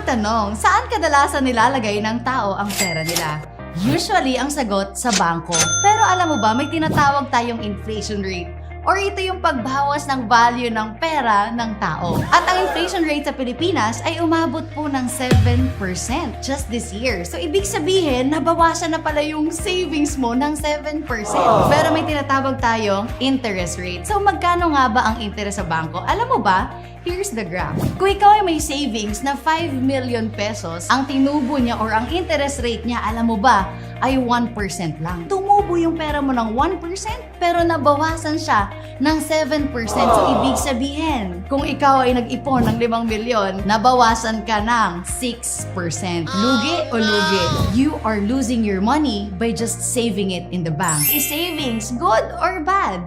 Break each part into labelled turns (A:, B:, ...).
A: tanong, saan kadalasan nilalagay ng tao ang pera nila? Usually, ang sagot sa bangko. Pero alam mo ba, may tinatawag tayong inflation rate. Or ito yung pagbawas ng value ng pera ng tao. At ang inflation rate sa Pilipinas ay umabot po ng 7% just this year. So, ibig sabihin, nabawasan na pala yung savings mo ng 7%. Pero may tinatawag tayong interest rate. So, magkano nga ba ang interest sa bangko? Alam mo ba? Here's the graph. Kung ikaw ay may savings na 5 million pesos, ang tinubo niya or ang interest rate niya, alam mo ba, ay 1% lang. Tumubo yung pera mo ng 1%, pero nabawasan siya ng 7%. So, ibig sabihin, kung ikaw ay nag-ipon ng 5 milyon, nabawasan ka ng 6%. Lugi o lugi? You are losing your money by just saving it in the bank. Is savings good or bad?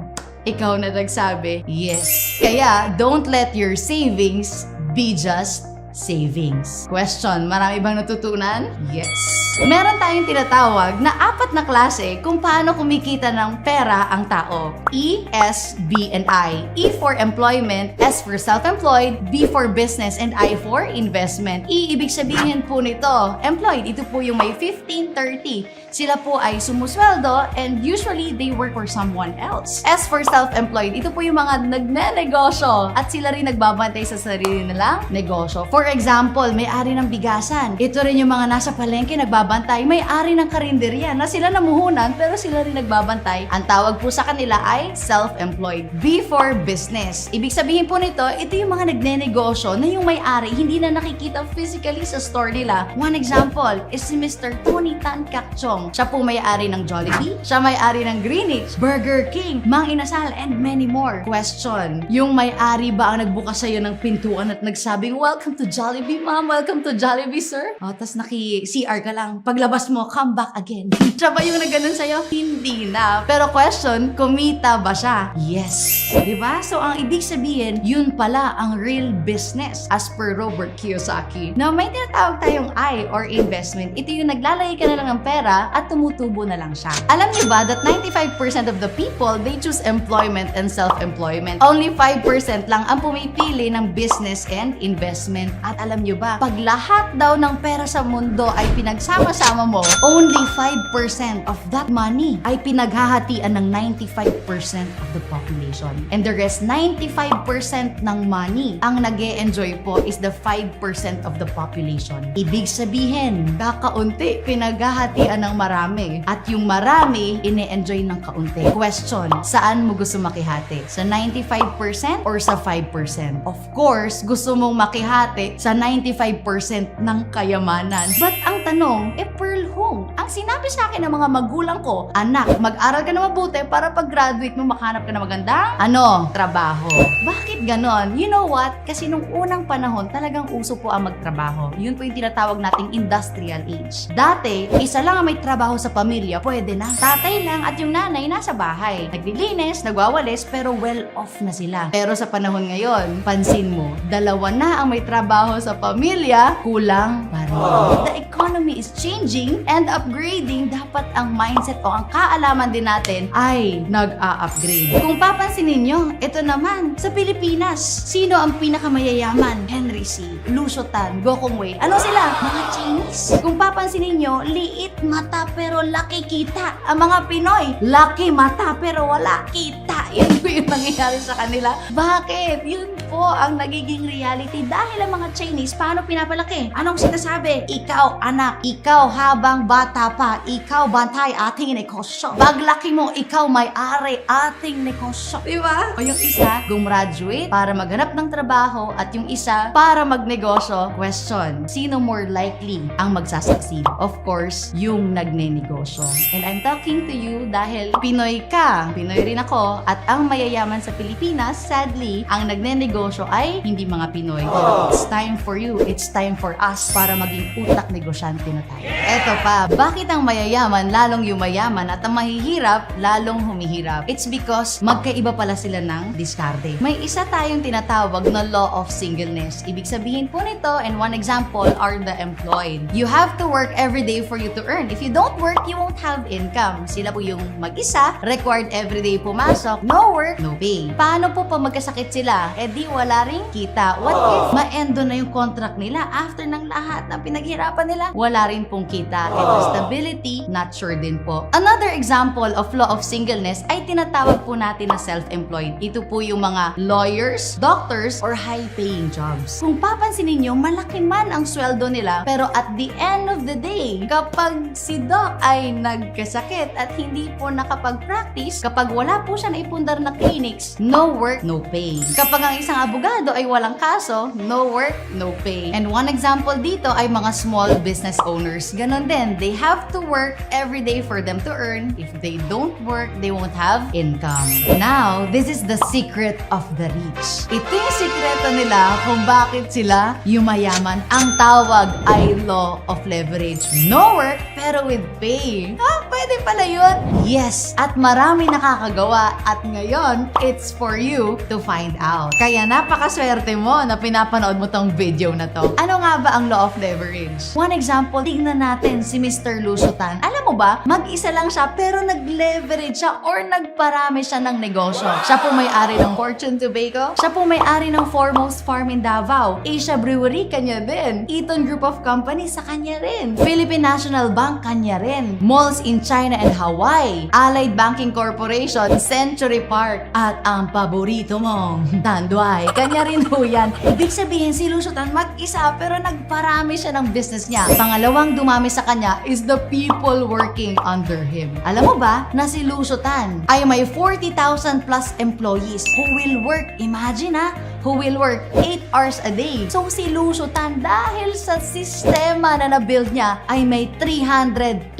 A: Ikaw na nagsabi, yes. Kaya, don't let your savings be just savings. Question, marami bang natutunan? Yes. Meron tayong tinatawag na 4 na klase kung paano kumikita ng pera ang tao. E, S, B, and I. E for employment, S for self-employed, B for business, and I for investment. E, ibig sabihin po nito, employed, ito po yung may 15-30. Sila po ay sumusweldo and usually they work for someone else. S for self-employed, ito po yung mga nagne-negosyo at sila rin nagbabantay sa sarili nilang negosyo. For example, may-ari ng bigasan. Ito rin yung mga nasa palengke nagbabantay, may-ari ng karinderya na sila namuhunan pero sila rin nagbabantay. Ang tawag po sa kanila ay self-employed. B for business. Ibig sabihin po nito, ito yung mga nagne-negosyo na yung may-ari hindi na nakikita physically sa store nila. One example is si Mr. Tony Tan Cakchong. Siya po may-ari ng Jollibee, siya may-ari ng Greenwich, Burger King, Mang Inasal, and many more. Question, yung may-ari ba ang nagbukas sa'yo ng pintuan at nagsabing, "Welcome to Jollibee, ma'am. Welcome to Jollibee, sir." O, tas naki-CR ka lang. Paglabas mo, come back again. Siya ba yung nagganon sa'yo? Hindi na. Pero question, kumita ba siya? Yes. Diba? So, ang ibig sabihin, yun pala ang real business as per Robert Kiyosaki. Now, may tinatawag tayong I or investment. Ito yung naglalagay ka na lang ng pera at tumutubo na lang siya. Alam niyo ba that 95% of the people, they choose employment and self-employment. Only 5% lang ang pumipili ng business and investment. At alam niyo ba, pag lahat daw ng pera sa mundo ay pinagsama-sama mo, only 5% of that money ay pinaghahatian ng 95% of the population. And the rest, 95% ng money, ang nag-e-enjoy po is the 5% of the population. Ibig sabihin, kakaunti pinaghahatian ng marami. At yung marami, ine-enjoy ng kaunti. Question, saan mo gusto makihati? Sa 95% or sa 5%? Of course, gusto mong makihati sa 95% ng kayamanan. But ang tanong, Pearl whom? Ang sinabi sa akin ng mga magulang ko, anak, mag-aral ka na mabuti para pag-graduate mo makahanap ka na magandang, trabaho. Bakit ganon? You know what? Kasi nung unang panahon, talagang uso po ang magtrabaho. Yun po yung tinatawag nating industrial age. Dati, isa lang ang may trabaho sa pamilya, pwede na. Tatay lang at yung nanay nasa bahay. Naglilinis, nagwawalis, pero well off na sila. Pero sa panahon ngayon, pansin mo, 2 na ang may trabaho sa pamilya, kulang pa rin. The economy is changing and upgrading. Dapat ang mindset o ang kaalaman din natin ay nag-a-upgrade. Kung papansinin nyo, ito naman, sa Pilipinas, sino ang pinakamayayaman? Henry C., Lucio Tan, Gokong Wei. Ano sila? Mga Chinese. Kung papansinin nyo, liit mata pero laki kita. Ang mga Pinoy, laki mata pero wala kita. Yan po yung nangyayari sa kanila. Bakit? Yun po ang nagiging reality dahil ang mga Chinese, paano pinapalaki? Anong sinasabi? Ikaw, anak, ikaw habang bata pa, ikaw bantay ating negosyo. Paglaki mo, ikaw may-ari ating negosyo. Diba? O yung isa, gumraduate para maghanap ng trabaho at yung isa, para magnegosyo. Question, sino more likely ang magsasucceed? Of course, yung nagnenegosyo. And I'm talking to you dahil Pinoy ka, Pinoy rin ako, at ang mayayaman sa Pilipinas, sadly, ang nagnenegosyo ay hindi mga Pinoy. It's time for you, it's time for us para maging utak negosyante na tayo. Eto pa, bakit ang mayayaman lalong yumayaman at ang mahihirap lalong humihirap? It's because magkaiba pala sila ng diskarte. May isa tayong tinatawag na law of singleness. Ibig sabihin po nito, and one example are the employed. You have to work every day for you to earn. If you don't work, you won't have income. Sila po yung mag-isa, required everyday pumasok, no work, no pay. Paano po pa magkasakit sila? Eh di wala ring kita? What if ma-endo na yung contract nila after ng lahat ng pinaghirapan nila? Wala rin pong kita. And the stability, not sure din po. Another example of law of singleness ay tinatawag po natin na self-employed. Ito po yung mga lawyers, doctors, or high-paying jobs. Kung papansinin nyo, malaki man ang sweldo nila, pero at the end of the day, kapag si Doc ay nagkasakit at hindi po nakapag-practice, kapag wala po siya naipundar na clinics, no work, no pay. Kapag ang isang abogado ay walang kaso, no work, no pay. And one example dito ay mga small business owners. Ganon din, they have to work every day for them to earn. If they don't work, they won't have income. Now, this is the secret of the rich. Ito yung sikreto nila kung bakit sila yumayaman. Ang tawag ay law of leverage. No work, pero with pay. Pwede pala yun? Yes, at marami nakakagawa at ngayon, it's for you to find out. Kaya napakaswerte mo na pinapanood mo tong video na to. Ano nga ba ang law of leverage? One example, tignan natin si Mr. Lucio Tan. Alam mo ba, mag-isa lang siya pero nag-leverage siya or nagparami siya ng negosyo. Siya po may-ari ng Fortune Tobacco. Siya po may-ari ng Foremost Farm in Davao. Asia Brewery, kanya din. Eaton Group of Companies, sa kanya rin. Philippine National Bank, kanya rin. Malls in China and Hawaii. Allied Banking Corporation, Century Park. At ang paborito mong Tanduay, kanya rin po yan. Ibig sabihin, si Lucio Tan mag-isa pero nagparami siya ng business niya. Pangalawang dumami sa kanya is the people working under him. Alam mo ba na si Lucio Tan ay may 40,000 plus employees who will work, imagine who will work 8 hours a day. So si Lucio Tan, dahil sa sistema na na-build niya, ay may 320,000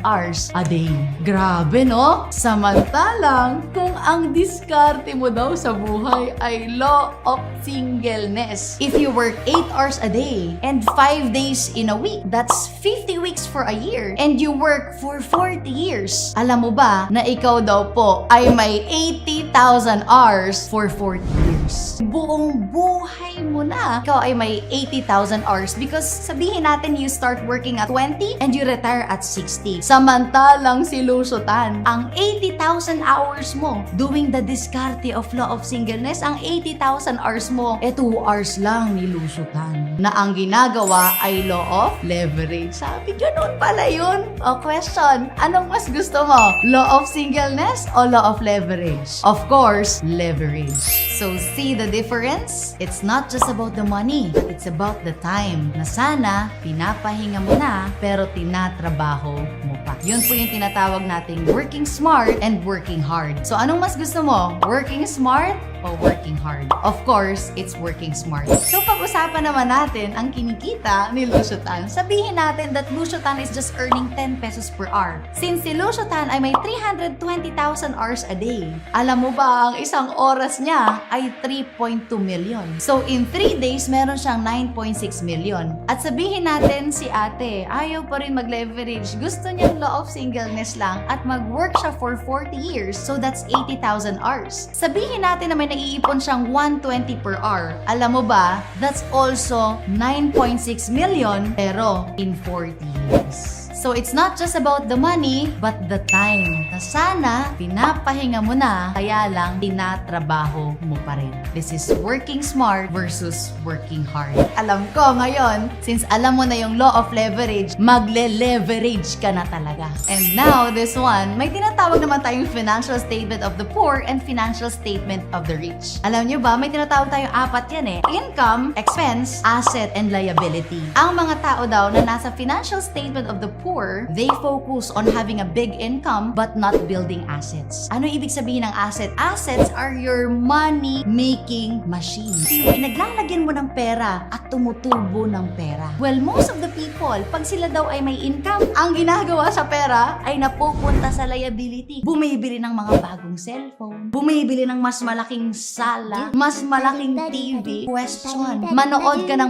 A: hours a day. Grabe, no? Samantalang, kung ang diskarte mo daw sa buhay ay law of singleness. If you work 8 hours a day and 5 days in a week, that's 50 weeks for a year. And you work for 40 years. Alam mo ba na ikaw daw po ay may 80,000 hours for 40 years? Buong buhay mo na. Ikaw ay may 80,000 hours because sabihin natin you start working at 20 and you retire at 60. Samantalang si Lucio Tan, ang 80,000 hours mo doing the diskarte of law of singleness, ang 80,000 hours mo, 2 hours lang ni Lucio Tan. Na ang ginagawa ay law of leverage. Sabi, ganun pala yun. O question, anong mas gusto mo? Law of singleness o law of leverage? Of course, leverage. So see the difference? It's not just about the money. It's about the time na sana pinapahinga mo na pero tinatrabaho mo pa. Yun po yung tinatawag nating working smart and working hard. So anong mas gusto mo? Working smart o working hard? Of course, it's working smart. So pag-usapan naman natin ang kinikita ni Lucio Tan. Sabihin natin that Lucio Tan is just earning 10 pesos per hour. Since si Lucio Tan ay may 320,000 hours a day, alam mo ba ang isang oras niya ay 3.2 million. So in 3 days, meron siyang 9.6 million. At sabihin natin si ate, ayaw pa rin mag-leverage. Gusto niyang law of singleness lang at mag-work siya for 40 years. So that's 80,000 hours. Sabihin natin na may naiipon siyang 120 per hour. Alam mo ba, that's also 9.6 million pero in 40 years. So it's not just about the money, but the time. Na sana, pinapahinga mo na, kaya lang tinatrabaho mo pa rin. This is working smart versus working hard. Alam ko ngayon, since alam mo na yung law of leverage, magle-leverage ka na talaga. And now, this one, may tinatawag naman tayong financial statement of the poor and financial statement of the rich. Alam nyo ba, may tinatawag tayong 4 yan Income, expense, asset, and liability. Ang mga tao daw na nasa financial statement of the poor, they focus on having a big income but not building assets. Ano ibig sabihin ng asset? Assets are your money-making machine. Pinaglalagyan mo ng pera at tumutubo ng pera. Well, most of the people, pag sila daw ay may income, ang ginagawa sa pera ay napupunta sa liability. Bumibili ng mga bagong cellphone, bumibili ng mas malaking sala, mas malaking TV. Question, manood ka ng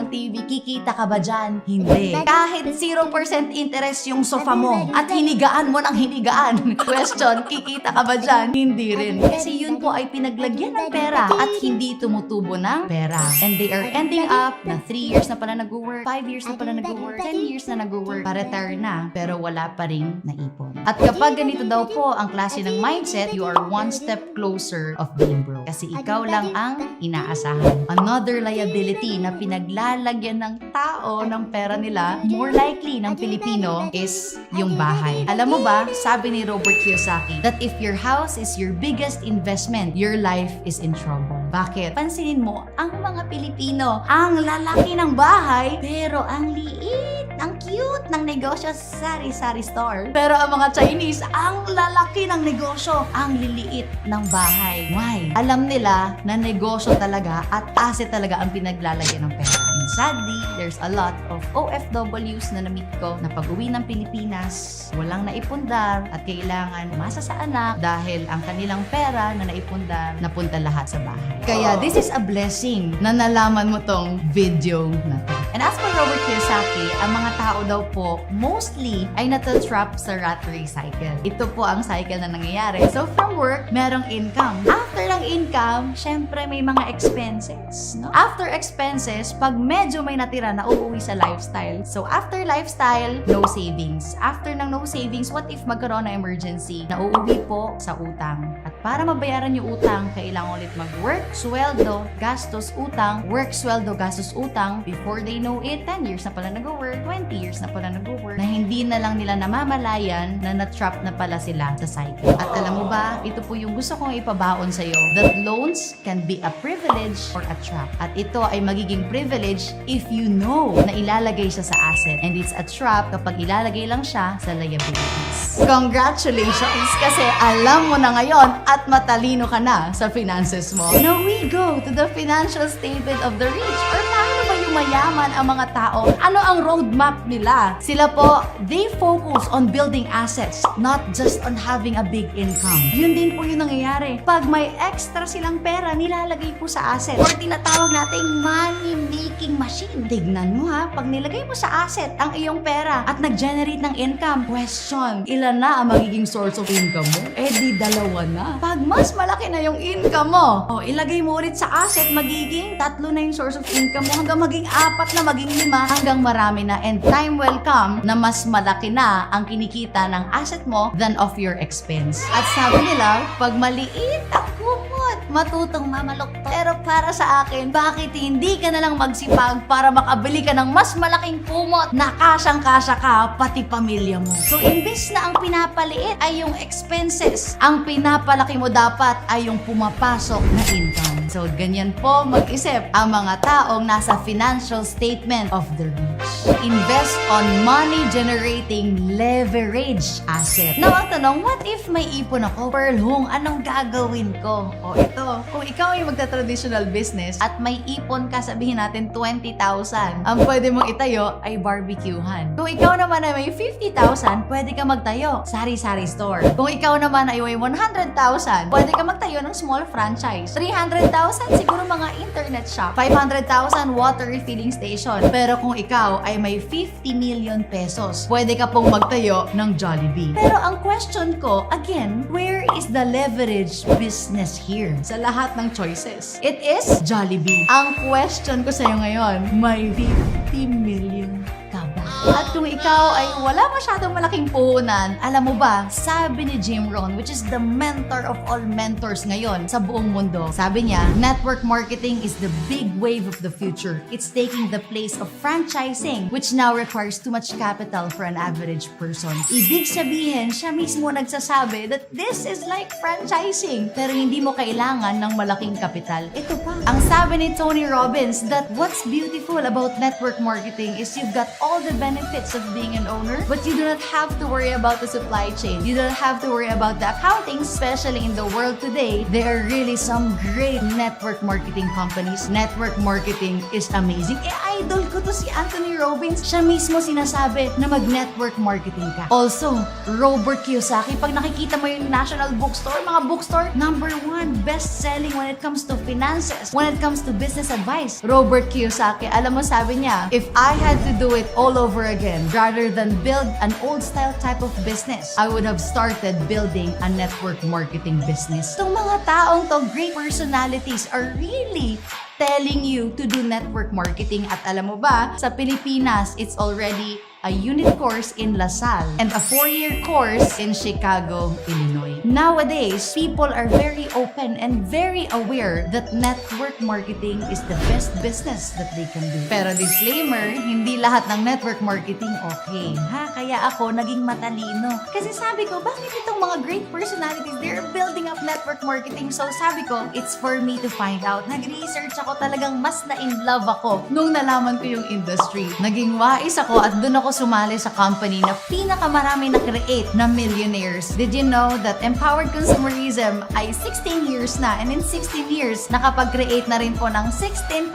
A: TV, kikita ka ba dyan? Hindi. Kahit 0% interest yung sofa mo at hinigaan mo ng hinigaan. Question, kikita ka ba dyan? Hindi rin. Kasi yun po ay pinaglagyan ng pera at hindi tumutubo ng pera. And they are ending up na 3 years na pala nag-work, 5 years na pala nag-work, 10 years na nag-work, pa-retire na, pero wala pa rin naipon. At kapag ganito daw po ang klase ng mindset, you are one step closer of being broke. Kasi ikaw lang ang inaasahan. Another liability na pinaglalagyan ng tao ng pera nila, more likely ng Pilipino, is yung bahay. Alam mo ba, sabi ni Robert Kiyosaki, that if your house is your biggest investment, your life is in trouble. Bakit? Pansinin mo, ang mga Pilipino, ang lalaki ng bahay, pero ang liit, ang cute ng negosyo sa sari-sari store. Pero ang mga Chinese, ang lalaki ng negosyo, ang liliit ng bahay. Why? Alam nila na negosyo talaga at asset talaga ang pinaglalagyan ng pera. And sadly, there's a lot of OFWs na na-meet ko na pag-uwi ng Pilipinas, walang naipundar at kailangan umasa sa anak dahil ang kanilang pera na naipundar napunta lahat sa bahay. Kaya this is a blessing na nalaman mo tong video na to. And as for Robert Kiyosaki, ang mga tao daw po mostly ay natatrap sa rat race cycle. Ito po ang cycle na nangyayari. So from work, merong income. After ng income, syempre may mga expenses. No? After expenses, pag medyo may natira na uuwi sa lifestyle. So after lifestyle, no savings. After ng no savings, what if magkaroon na emergency? Nauuwi po sa utang. At para mabayaran yung utang, kailangan ulit mag-work, sweldo, gastos, utang, work, sweldo, gastos, utang. Before they know it, 10 years na pala nag-work, 20 years na pala nag-work, na hindi na lang nila namamalayan na na-trap na pala sila sa cycle. At alam mo ba, ito po yung gusto kong ipabaon sa'yo, that loans can be a privilege or a trap. At ito ay magiging privilege if you know na ilalagay siya sa asset. And it's a trap kapag ilalagay lang siya sa liabilities. Congratulations! Kasi alam mo na ngayon at matalino ka na sa finances mo. Now we go to the financial statement of the rich. Or paano ba yung mayaman ang mga tao? Ano ang roadmap nila? Sila po, they focus on building assets, not just on having a big income. Yun din po yung nangyayari. Pag may extra silang pera, nilalagay po sa asset. Or tinatawag nating money-making machine. Tignan mo ha, pag nilagay mo sa asset ang iyong pera at nag-generate ng income, question, ilan na ang magiging source of income mo? Eh di dalawa na. Pag mas malaki na yung income mo, ilagay mo ulit sa asset, magiging 3 na yung source of income mo hanggang maging 4 na, maging 5, hanggang marami na. And time will come na mas malaki na ang kinikita ng asset mo than of your expense. At sabi nila, pag maliit ang kumot, matutong mamaluktot. Pero para sa akin, bakit hindi ka na lang magsipag para makabili ka ng mas malaking kumot na kasyang-kasya ka, pati pamilya mo? So, imbis na ang pinapaliit ay yung expenses, ang pinapalaki mo dapat ay yung pumapasok na income. So, ganyan po mag-isip ang mga taong nasa financial statement of the rich. Invest on money-generating leverage asset. Now, ang tanong, what if may ipon ako? Pearl Hung, anong gagawin ko? O ito, kung ikaw ay magta-traditional business at may ipon ka, sabihin natin 20,000, ang pwede mong itayo ay barbecuehan. Kung ikaw naman ay may 50,000, pwede ka magtayo sari-sari store. Kung ikaw naman ay may 100,000, pwede ka magtayo ng small franchise. 300,000, siguro mga internet shop. 500,000, water refilling station. Pero kung ikaw ay may 50 million pesos, pwede ka pong magtayo ng Jollibee. Pero ang question ko, again, where is the leverage business here? Sa lahat ng choices, it is Jollibee. Ang question ko sa'yo ngayon, may 50 million ka ba? At kung ikaw ay wala masyadong malaking puhunan, alam mo ba, sabi ni Jim Rohn, which is the mentor of all mentors ngayon sa buong mundo, sabi niya, network marketing is the big wave of the future. It's taking the place of franchising, which now requires too much capital for an average person. Ibig sabihin, siya mismo nagsasabi that this is like franchising, pero hindi mo kailangan ng malaking kapital. Ito pa. Ang sabi ni Tony Robbins, that what's beautiful about network marketing is you've got all the benefits of being an owner, but you do not have to worry about the supply chain. You don't have to worry about the accounting, especially in the world today. There are really some great network marketing companies. Network marketing is amazing. I idol ko to si Anthony Robbins. Siya mismo sinasabi na mag-network marketing ka. Also, Robert Kiyosaki, pag nakikita mo yung National Bookstore, mga bookstore, #1 best-selling when it comes to finances, when it comes to business advice. Robert Kiyosaki, alam mo sabi niya, if I had to do it all over again, rather than build an old-style type of business, I would have started building a network marketing business. Itong mga taong to, great personalities, are really telling you to do network marketing. At alam mo ba, sa Pilipinas, it's already a unit course in LaSalle and a 4-year course in Chicago, Illinois. Nowadays, people are very open and very aware that network marketing is the best business that they can do. Pero disclaimer, hindi lahat ng network marketing okay. Kaya ako naging matalino. Kasi sabi ko, bakit itong mga great personalities, they're building up network marketing. So sabi ko, it's for me to find out. Nag-research ako, talagang mas na-in love ako nung nalaman ko yung industry. Naging wais ako at dun ako sumali sa company na pinakamarami na-create na millionaires. Did you know that Empowered Consumerism ay 16 years na, and in 16 years, nakapag-create na rin po ng 16,000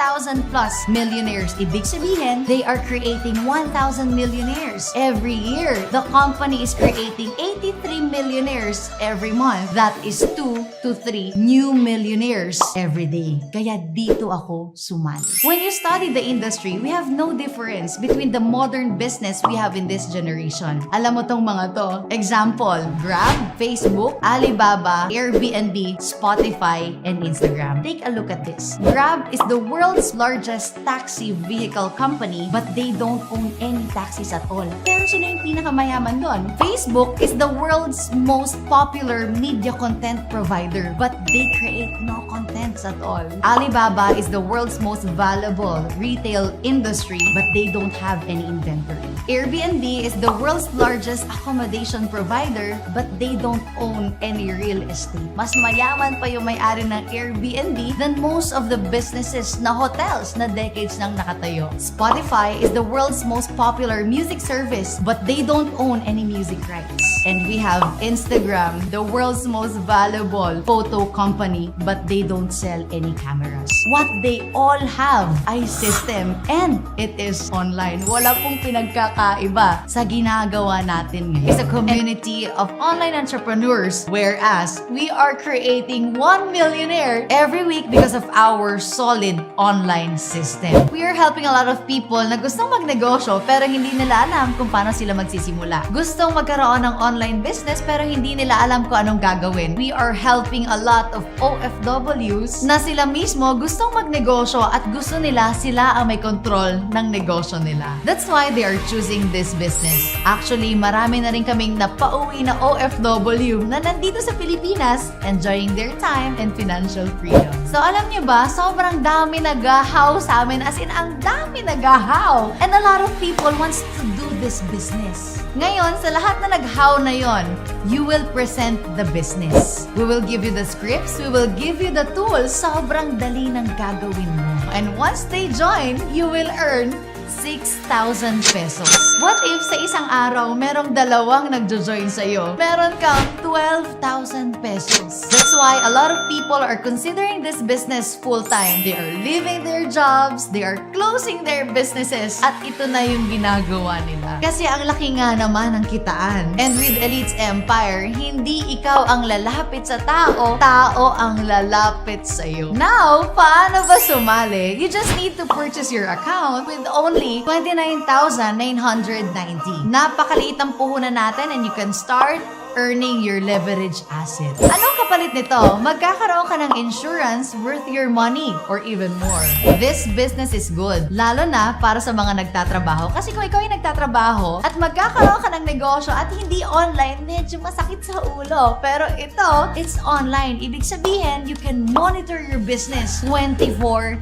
A: plus millionaires. Ibig sabihin, they are creating 1,000 millionaires every year. The company is creating 83 millionaires every month. That is 2 to 3 new millionaires every day. Kaya dito ako sumali. When you study the industry, we have no difference between the modern business we have in this generation. Alam mo tong mga to. Example, Grab, Facebook, Alibaba, Airbnb, Spotify, and Instagram. Take a look at this. Grab is the world's largest taxi vehicle company, but they don't own any taxis at all. Pero sila yung pinakamayaman doon. Facebook is the world's most popular media content provider, but they create no contents at all. Alibaba is the world's most valuable retail industry, but they don't have any inventory. Airbnb is the world's largest accommodation provider, but they don't own any real estate. Mas mayaman pa yung may-ari ng Airbnb than most of the businesses na hotels na decades nang nakatayo. Spotify is the world's most popular music service, but they don't own any music rights. And we have Instagram, the world's most valuable photo company, but they don't sell any cameras. What they all have ay system, and it is online. Wala pong pinagkakaiba sa ginagawa natin ngayon. It's a community of online entrepreneurs, whereas we are creating 1 millionaire every week because of our solid online system. We are helping a lot of people na gustong magnegosyo pero hindi nila alam kung paano sila magsisimula. Gustong magkaroon ng online business pero hindi nila alam kung anong gagawin. We are helping a lot of OFWs na sila mismo gustong magnegosyo at gusto nila sila ang may control ng negosyo nila. That's why they are choosing this business. Actually, marami na rin kaming napauwi na OFW na nandito sa Pilipinas enjoying their time and financial freedom. So alam niyo ba, sobrang dami nagahaw sa amin, as in ang dami nagahaw. And a lot of people wants to do this business. Ngayon, sa lahat na naghaw na yon, you will present the business. We will give you the scripts, we will give you the tools. Sobrang dali ng gagawin mo. And once they join, you will earn 6,000 pesos. What if sa isang araw, merong dalawang nagjo-join sa'yo? Meron kang 12,000 pesos. That's why a lot of people are considering this business full-time. They are leaving their jobs, they are closing their businesses, at ito na yung ginagawa nila. Kasi ang laki nga naman ng kitaan. And with Elite's Empire, hindi ikaw ang lalapit sa tao, tao ang lalapit sa'yo. Now, paano ba sumali? You just need to purchase your account with only 29,990. Napakaliit ang puhunan natin and you can start earning your leverage asset. Anong kapalit nito? Magkakaroon ka ng insurance worth your money or even more. This business is good, lalo na para sa mga nagtatrabaho. Kasi kung ikaw ay nagtatrabaho at magkakaroon ka ng negosyo at hindi online, medyo masakit sa ulo. Pero ito, it's online. Ibig sabihin, you can monitor your business 24/7.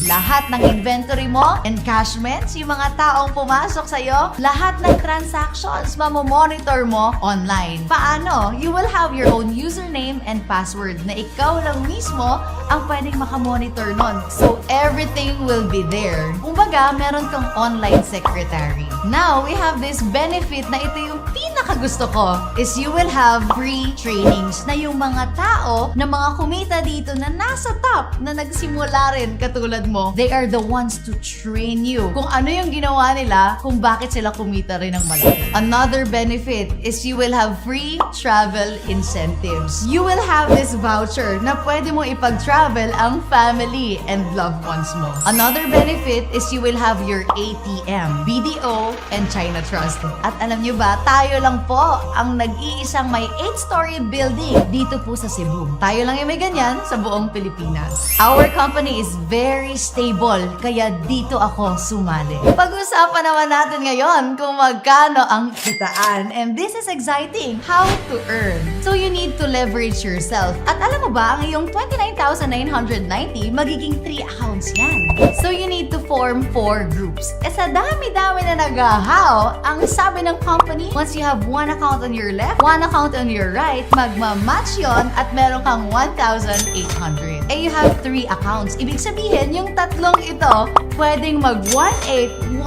A: Lahat ng inventory mo, encashments, yung mga taong pumasok sa'yo, lahat ng transactions, mamomonitor mo online. Paano? You will have your own username and password na ikaw lang mismo ang pwedeng makamonitor nun. So, everything will be there. Kumbaga, meron kang online secretary. Now, we have this benefit na ito yung pinakagusto ko is you will have free trainings na yung mga tao na mga kumita dito na nasa top na nagsimula rin katulad mo, they are the ones to train you kung ano yung ginawa nila, kung bakit sila kumita rin ng malaki. Another benefit is you will have free travel incentives. You will have this voucher na pwede mo ipag-travel ang family and loved ones mo. Another benefit is you will have your ATM, BDO, and China Trust. At alam nyo ba, tayo lang po ang nag-iisang may 8-story building dito po sa Cebu. Tayo lang yung may ganyan sa buong Pilipinas. Our company is very stable, kaya dito ako sumali. Pag-usapan naman natin ngayon kung magkano ang kitaan. And this is exciting. How to earn. So you need to leverage yourself. At alam mo ba, ang iyong 29,990, magiging 3 accounts yan. So you need to form 4 groups. Sa dami-dami na nagahaw, ang sabi ng company, once you have 1 account on your left, 1 account on your right, magmamatch yon at meron kang 1,800. You have 3 accounts. Ibig sabihin, yung tatlong ito, pwedeng mag-18,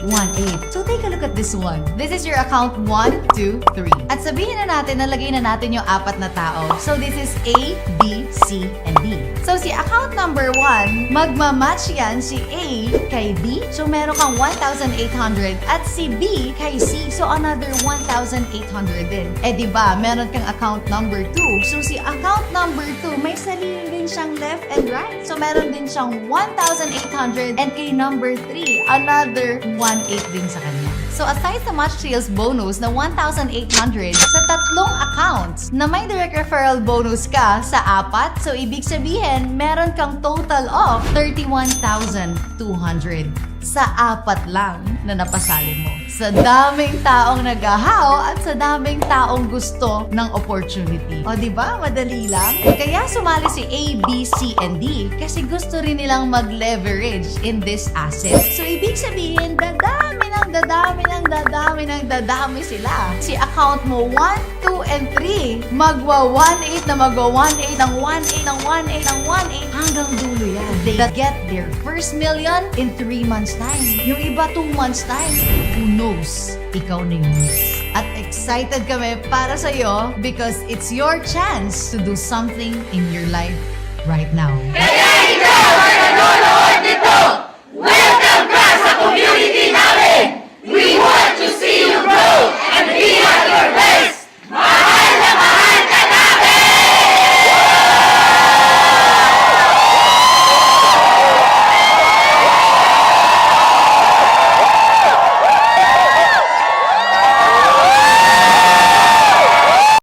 A: 18. So take a look at this one. This is your account 1, 2, 3. At sabihin na natin, nalagay na natin yung 4 na tao. So this is A, B, C, and D. So si account number 1, magmamatch yan si A kay B. So meron kang 1,800 at si B kay C. So another 1,800 din. Diba, meron kang account number 2. So si account number 2, may sarili din siyang left and right. So meron din siyang 1,800 and kay number 3, another 1,800 din sa kanya. So aside sa match sales bonus na 1,800 sa tatlong accounts na may direct referral bonus ka sa 4, so ibig sabihin meron kang total of 31,200 sa 4 lang na napasali mo. Sa daming taong nagahaw at sa daming taong gusto ng opportunity. O diba, madali lang? Kaya sumali si A, B, C, and D kasi gusto rin nilang mag-leverage in this asset. So ibig sabihin, dadami sila. Si account mo 1, 2, and 3, magwa-18 na magwa-18 ng 18 ng 18 ng 18 hanggang dulo yan. They get their first million in 3 months time. Yung iba 2 months time. Who knows? Ikaw na yung next. At excited kami para sa'yo because it's your chance to do something in your life right now.
B: Kaya ikaw ay nanonood nito!